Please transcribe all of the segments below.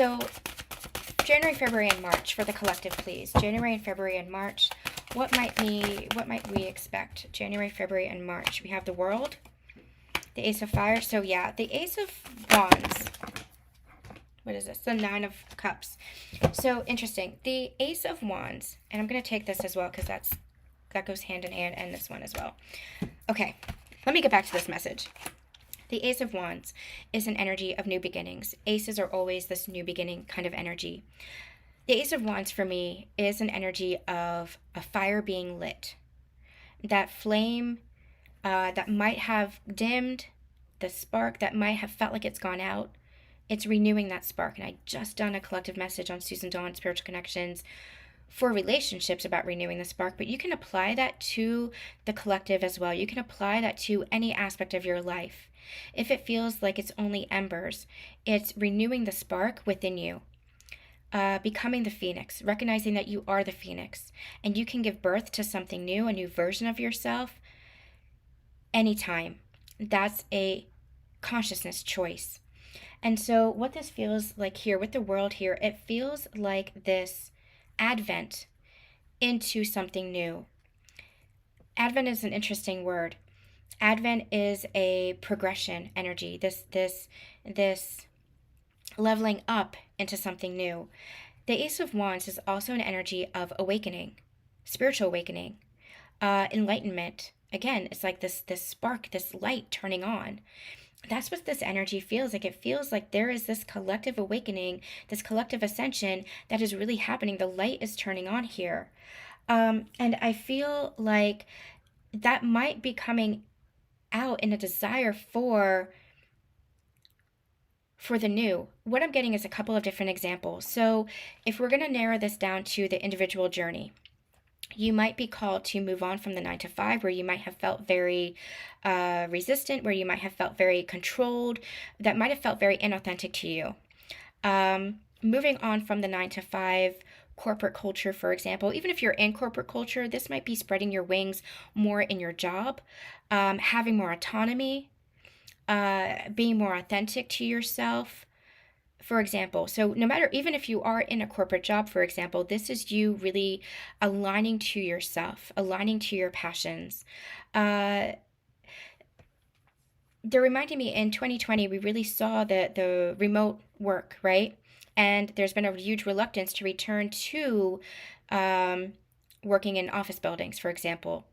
So January, February, and March for the collective, please. January and February and March. What might we expect? January, February, and March. We have the World, the Ace of Fire. So yeah, the Ace of Wands. What is this? The Nine of Cups. So interesting. The Ace of Wands, and I'm going to take this as well because that goes hand in hand, and this one as well. Okay, let me get back to this message. The Ace of Wands is an energy of new beginnings. Aces are always this new beginning kind of energy. The Ace of Wands for me is an energy of a fire being lit. That flame that might have dimmed, the spark that might have felt like it's gone out, it's renewing that spark. And I just done a collective message on Susan Dawn Spiritual Connections for relationships about renewing the spark, but you can apply that to the collective as well. You can apply that to any aspect of your life. If it feels like it's only embers, it's renewing the spark within you. Becoming the phoenix, recognizing that you are the phoenix, and you can give birth to something new, a new version of yourself, anytime. That's a consciousness choice. And so what this feels like here with the World here, it feels like this advent into something new. Advent is an interesting word. Advent is a progression energy, this leveling up into something new. The Ace of Wands is also an energy of awakening, spiritual awakening, enlightenment. Again, it's like this spark, this light turning on. That's what this energy feels like. It feels like there is this collective awakening, this collective ascension that is really happening. The light is turning on here. And I feel like that might be coming out in a desire for the new. What I'm getting is a couple of different examples. So if we're going to narrow this down to the individual journey, you might be called to move on from the 9 to 5, where you might have felt very resistant, where you might have felt very controlled, that might have felt very inauthentic to you. Moving on from the 9 to 5 corporate culture, for example, even if you're in corporate culture, this might be spreading your wings more in your job, having more autonomy, being more authentic to yourself. For example, so no matter, even if you are in a corporate job, for example, this is you really aligning to yourself, aligning to your passions. They're reminding me in 2020, we really saw the remote work, right? And there's been a huge reluctance to return to working in office buildings, for example,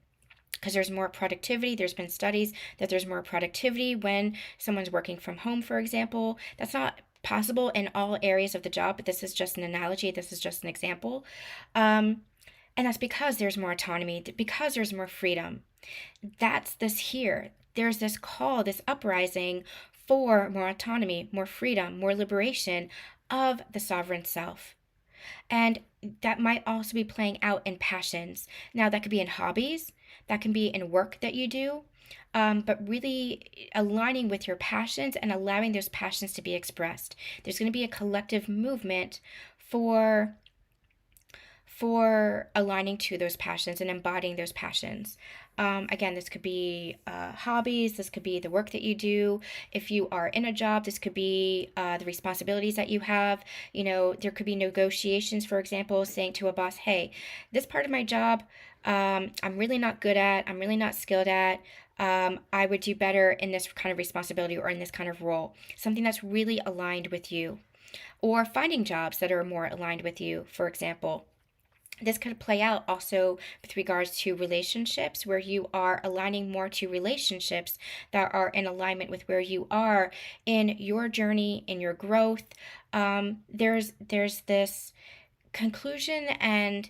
because there's more productivity. There's been studies that there's more productivity when someone's working from home, for example. That's not possible in all areas of the job, but this is just an analogy. This is just an example. And that's because there's more autonomy, because there's more freedom. That's this here. There's this call, this uprising for more autonomy, more freedom, more liberation of the sovereign self. And that might also be playing out in passions. Now, that could be in hobbies, that can be in work that you do, but really aligning with your passions and allowing those passions to be expressed. There's going to be a collective movement for aligning to those passions and embodying those passions. Again, this could be hobbies, this could be the work that you do. If you are in a job, this could be the responsibilities that you have. You know, there could be negotiations, for example, saying to a boss, hey, this part of my job, I'm really not good at, I'm really not skilled at. I would do better in this kind of responsibility or in this kind of role. Something that's really aligned with you. Or finding jobs that are more aligned with you, for example. This could play out also with regards to relationships, where you are aligning more to relationships that are in alignment with where you are in your journey, in your growth. There's this conclusion and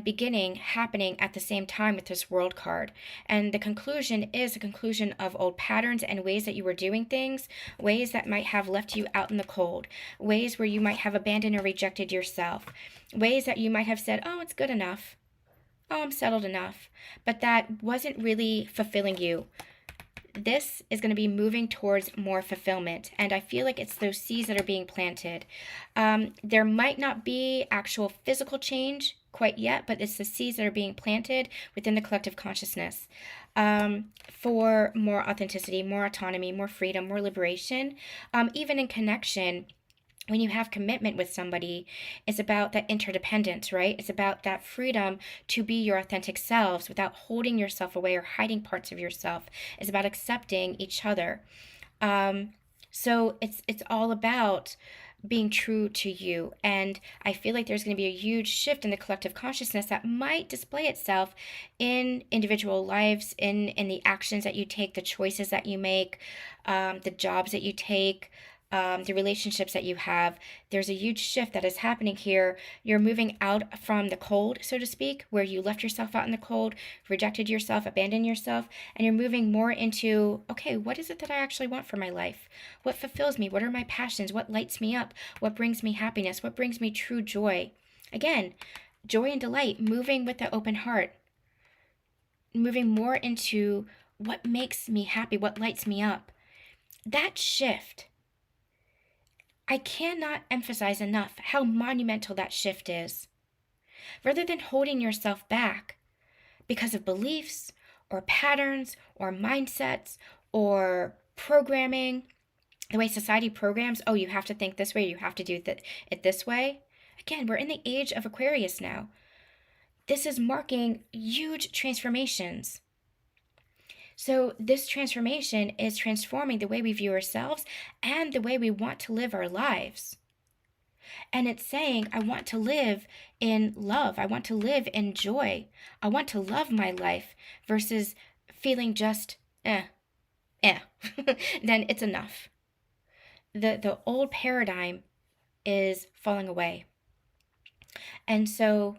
beginning happening at the same time with this World card. And the conclusion is a conclusion of old patterns and ways that you were doing things, ways that might have left you out in the cold, ways where you might have abandoned or rejected yourself, ways that you might have said, oh, it's good enough, oh, I'm settled enough, but that wasn't really fulfilling you. This is going to be moving towards more fulfillment. And I feel like it's those seeds that are being planted. There might not be actual physical change quite yet, but it's the seeds that are being planted within the collective consciousness for more authenticity, more autonomy, more freedom, more liberation, even in connection when you have commitment with somebody, it's about that interdependence, right? It's about that freedom to be your authentic selves without holding yourself away or hiding parts of yourself. It's about accepting each other. So it's all about being true to you. And I feel like there's going to be a huge shift in the collective consciousness that might display itself in individual lives, in the actions that you take, the choices that you make, the jobs that you take, the relationships that you have. There's a huge shift that is happening here. You're moving out from the cold, so to speak, where you left yourself out in the cold, rejected yourself, abandoned yourself, and you're moving more into, okay, what is it that I actually want for my life? What fulfills me? What are my passions? What lights me up? What brings me happiness? What brings me true joy? Again, joy and delight, moving with the open heart, moving more into what makes me happy, what lights me up. That shift, I cannot emphasize enough how monumental that shift is. Rather than holding yourself back because of beliefs or patterns or mindsets or programming, the way society programs, oh, you have to think this way, you have to do it this way. Again, we're in the age of Aquarius now. This is marking huge transformations. So this transformation is transforming the way we view ourselves and the way we want to live our lives. And it's saying, I want to live in love. I want to live in joy. I want to love my life versus feeling just, then it's enough. The old paradigm is falling away. And so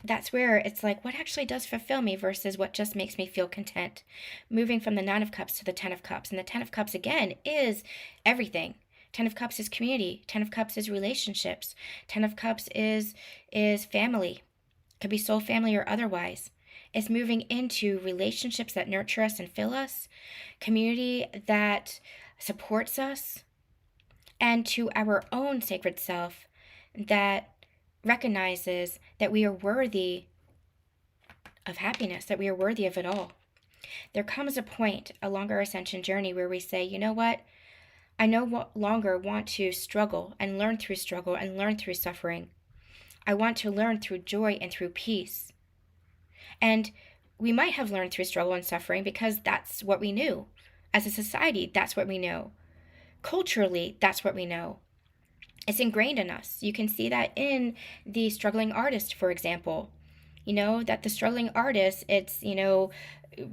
that's where it's like, what actually does fulfill me versus what just makes me feel content. Moving from the Nine of Cups to the Ten of Cups. And the Ten of Cups, again, is everything. Ten of Cups is community. Ten of Cups is relationships. Ten of Cups is family. It could be soul family or otherwise. It's moving into relationships that nurture us and fill us, community that supports us, and to our own sacred self that recognizes that we are worthy of happiness, that we are worthy of it all. There comes a point along our ascension journey where we say, you know what? I no longer want to struggle and learn through struggle and learn through suffering. I want to learn through joy and through peace. And we might have learned through struggle and suffering because that's what we knew. As a society, that's what we know. Culturally, that's what we know. It's ingrained in us. You can see that in the struggling artist, for example. You know, that the struggling artist, it's,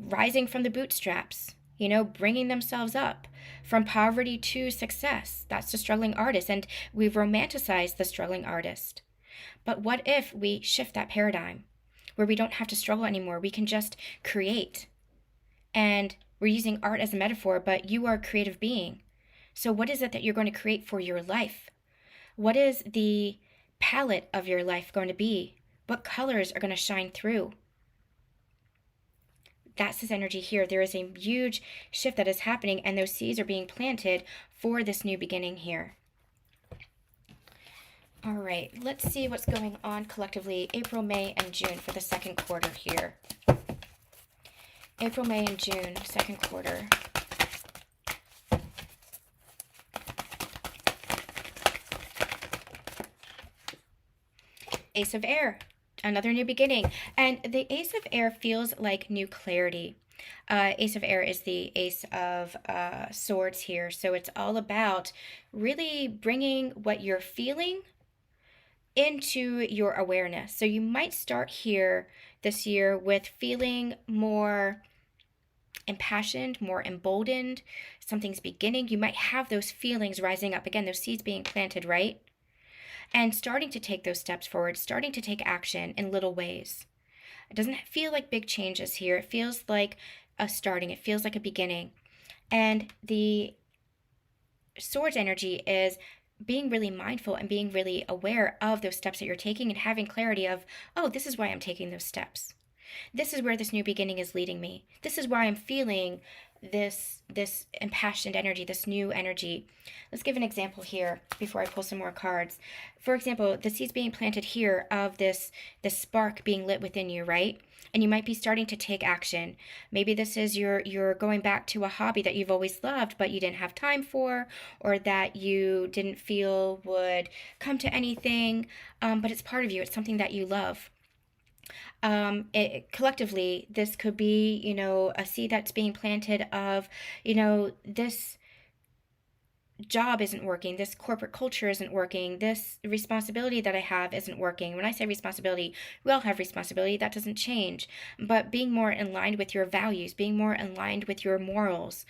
rising from the bootstraps, bringing themselves up from poverty to success. That's the struggling artist. And we've romanticized the struggling artist. But what if we shift that paradigm where we don't have to struggle anymore? We can just create. And we're using art as a metaphor, but you are a creative being. So what is it that you're going to create for your life? What is the palette of your life going to be? What colors are going to shine through? That's this energy here. There is a huge shift that is happening, and those seeds are being planted for this new beginning here. All right, let's see what's going on collectively April, May, and June for the second quarter here. April, May, and June, second quarter. Ace of Air, another new beginning. And the Ace of Air feels like new clarity. Ace of Air is the Ace of Swords here. So it's all about really bringing what you're feeling into your awareness. So you might start here this year with feeling more impassioned, more emboldened. Something's beginning. You might have those feelings rising up. Again, those seeds being planted, right? And starting to take those steps forward, starting to take action in little ways. It doesn't feel like big changes here. It feels like a starting. It feels like a beginning. And the Swords energy is being really mindful and being really aware of those steps that you're taking and having clarity of, oh, this is why I'm taking those steps. This is where this new beginning is leading me. This is why I'm feeling this impassioned energy, this new energy. Let's give an example here before I pull some more cards. For example, the seeds being planted here of this spark being lit within you, right? And you might be starting to take action. Maybe this is you're going back to a hobby that you've always loved but you didn't have time for, or that you didn't feel would come to anything, but it's part of you. It's something that you love. Collectively, this could be, a seed that's being planted of, this job isn't working, this corporate culture isn't working, this responsibility that I have isn't working. When I say responsibility, we all have responsibility, that doesn't change, but being more in line with your values, being more in line with your morals,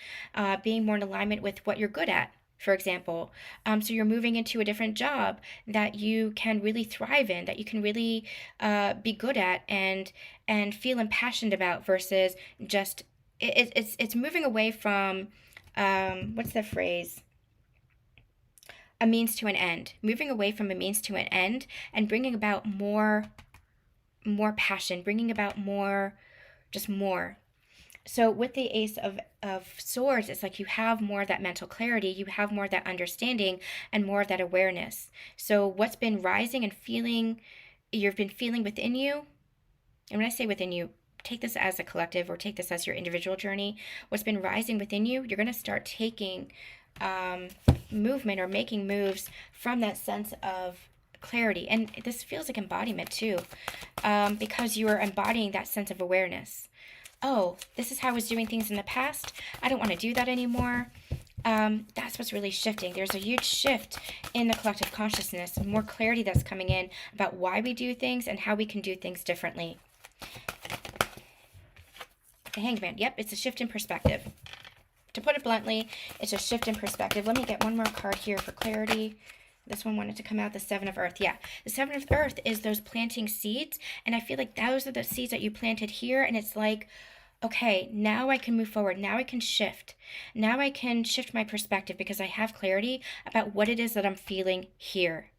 being more in alignment with what you're good at, for example. So you're moving into a different job that you can really thrive in, that you can really be good at and feel impassioned about, versus just it's moving away from what's the phrase? A means to an end. Moving away from a means to an end and bringing about more passion, bringing about more, just more. So with the Ace of Swords, it's like you have more of that mental clarity, you have more of that understanding and more of that awareness. So what's been rising and feeling, you've been feeling within you, and when I say within you, take this as a collective or take this as your individual journey. What's been rising within you, you're going to start taking movement or making moves from that sense of clarity. And this feels like embodiment too, because you are embodying that sense of awareness. Oh, this is how I was doing things in the past. I don't want to do that anymore. That's what's really shifting. There's a huge shift in the collective consciousness, more clarity that's coming in about why we do things and how we can do things differently. The Hangman. Yep, it's a shift in perspective. To put it bluntly, it's a shift in perspective. Let me get one more card here for clarity. This one wanted to come out, the Seven of Earth. Yeah, the Seven of Earth is those planting seeds. And I feel like those are the seeds that you planted here. And it's like, okay, now I can move forward. Now I can shift. Now I can shift my perspective because I have clarity about what it is that I'm feeling here.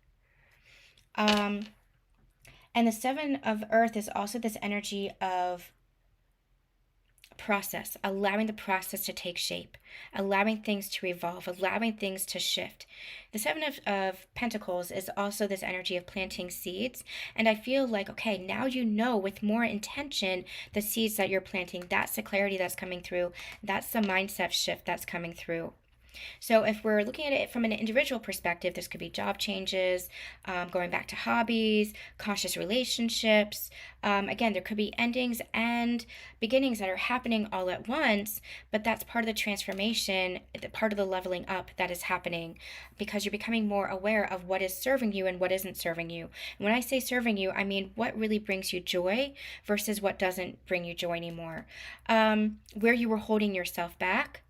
And the Seven of Earth is also this energy of process, allowing the process to take shape, allowing things to evolve, allowing things to shift. The Seven of Pentacles is also this energy of planting seeds. And I feel like, okay, now you know with more intention the seeds that you're planting. That's the clarity that's coming through. That's the mindset shift that's coming through. So if we're looking at it from an individual perspective, this could be job changes, going back to hobbies, conscious relationships. Again, there could be endings and beginnings that are happening all at once, but that's part of the transformation, part of the leveling up that is happening, because you're becoming more aware of what is serving you and what isn't serving you. And when I say serving you, I mean what really brings you joy versus what doesn't bring you joy anymore. Where you were holding yourself back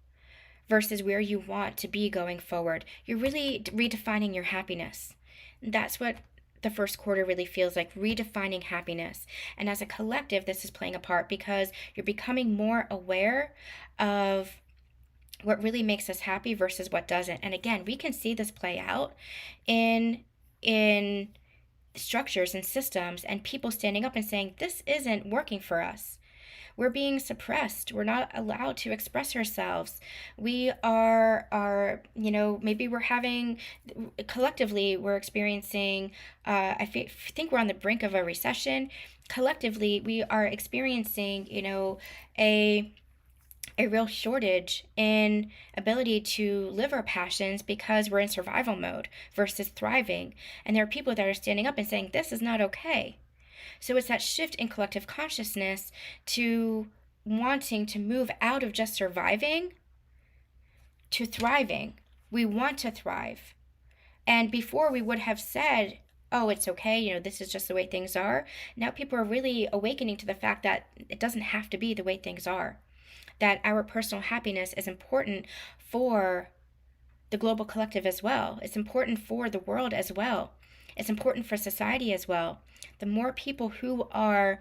versus where you want to be going forward. You're really redefining your happiness. That's what the first quarter really feels like, redefining happiness. And as a collective, this is playing a part because you're becoming more aware of what really makes us happy versus what doesn't. And again, we can see this play out in structures and systems and people standing up and saying, this isn't working for us. We're being suppressed. We're not allowed to express ourselves. We are maybe we're having, collectively, we're experiencing, I think we're on the brink of a recession. Collectively, we are experiencing, a real shortage in ability to live our passions because we're in survival mode versus thriving. And there are people that are standing up and saying, this is not okay. So it's that shift in collective consciousness to wanting to move out of just surviving to thriving. We want to thrive. And before we would have said, oh, it's okay, this is just the way things are. Now people are really awakening to the fact that it doesn't have to be the way things are. That our personal happiness is important for the global collective as well. It's important for the world as well. It's important for society as well. The more people who are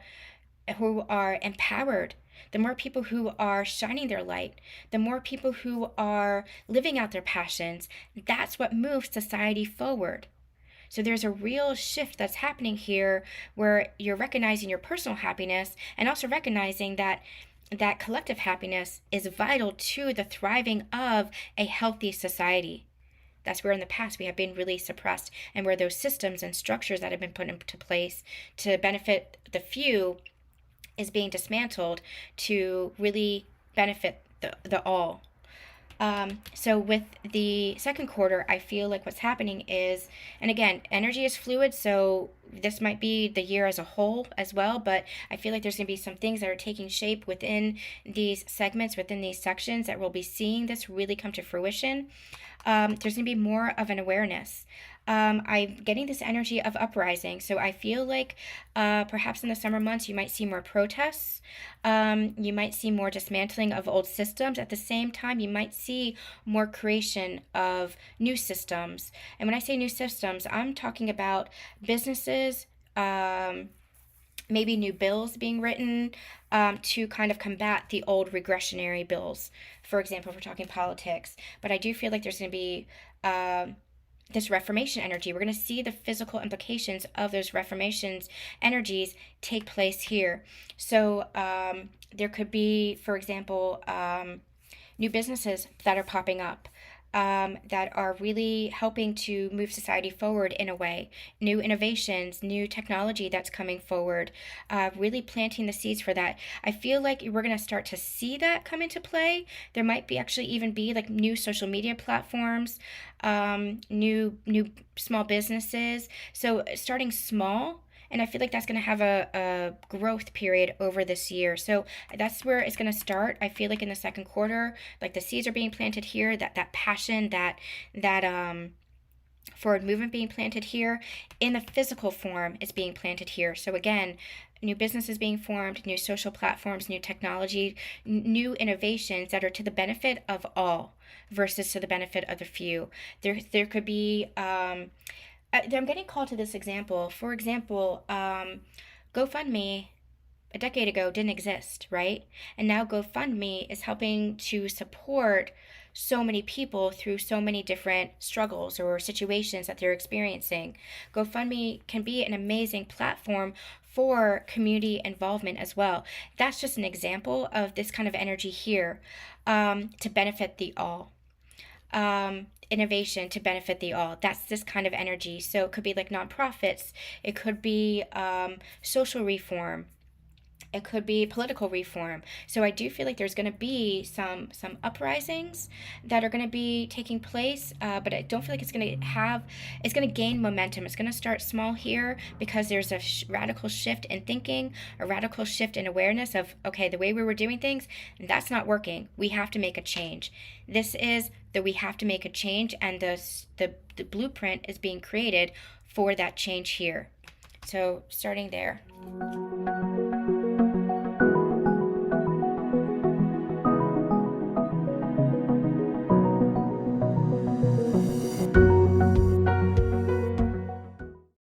empowered, the more people who are shining their light, the more people who are living out their passions, that's what moves society forward. So there's a real shift that's happening here where you're recognizing your personal happiness and also recognizing that that collective happiness is vital to the thriving of a healthy society. That's where in the past we have been really suppressed, and where those systems and structures that have been put into place to benefit the few is being dismantled to really benefit the all. So with the second quarter, I feel like what's happening is, and again, energy is fluid, so this might be the year as a whole as well, but I feel like there's going to be some things that are taking shape within these segments, within these sections, that we'll be seeing this really come to fruition. There's going to be more of an awareness. I'm getting this energy of uprising. So I feel like perhaps in the summer months, you might see more protests. You might see more dismantling of old systems. At the same time, you might see more creation of new systems. And when I say new systems, I'm talking about businesses, maybe new bills being written to kind of combat the old regressionary bills. For example, if we're talking politics. But I do feel like there's going to be this reformation energy. We're going to see the physical implications of those reformations energies take place here. So there could be, for example, new businesses that are popping up. That are really helping to move society forward in a way. New innovations, new technology that's coming forward, really planting the seeds for that. I feel like we're going to start to see that come into play. There might be actually even be like new social media platforms, new small businesses. So starting small, and I feel like that's going to have a growth period over this year. So that's where it's going to start. I feel like in the second quarter, like the seeds are being planted here, that passion, that forward movement being planted here in the physical form is being planted here. So again, new businesses being formed, new social platforms, new technology, new innovations that are to the benefit of all versus to the benefit of the few. There could be I'm getting called to this example. For example, GoFundMe a decade ago didn't exist, right? And now GoFundMe is helping to support so many people through so many different struggles or situations that they're experiencing. GoFundMe can be an amazing platform for community involvement as well. That's just an example of this kind of energy here to benefit the all. Innovation to benefit the all. That's this kind of energy. So it could be like nonprofits, it could be social reform, it could be political reform. So I do feel like there's going to be some uprisings that are going to be taking place, but I don't feel like it's going to gain momentum. It's going to start small here because there's a radical shift in thinking, a radical shift in awareness of, okay, the way we were doing things, that's not working. We have to make a change. This is that we have to make a change, and the blueprint is being created for that change here. So starting there.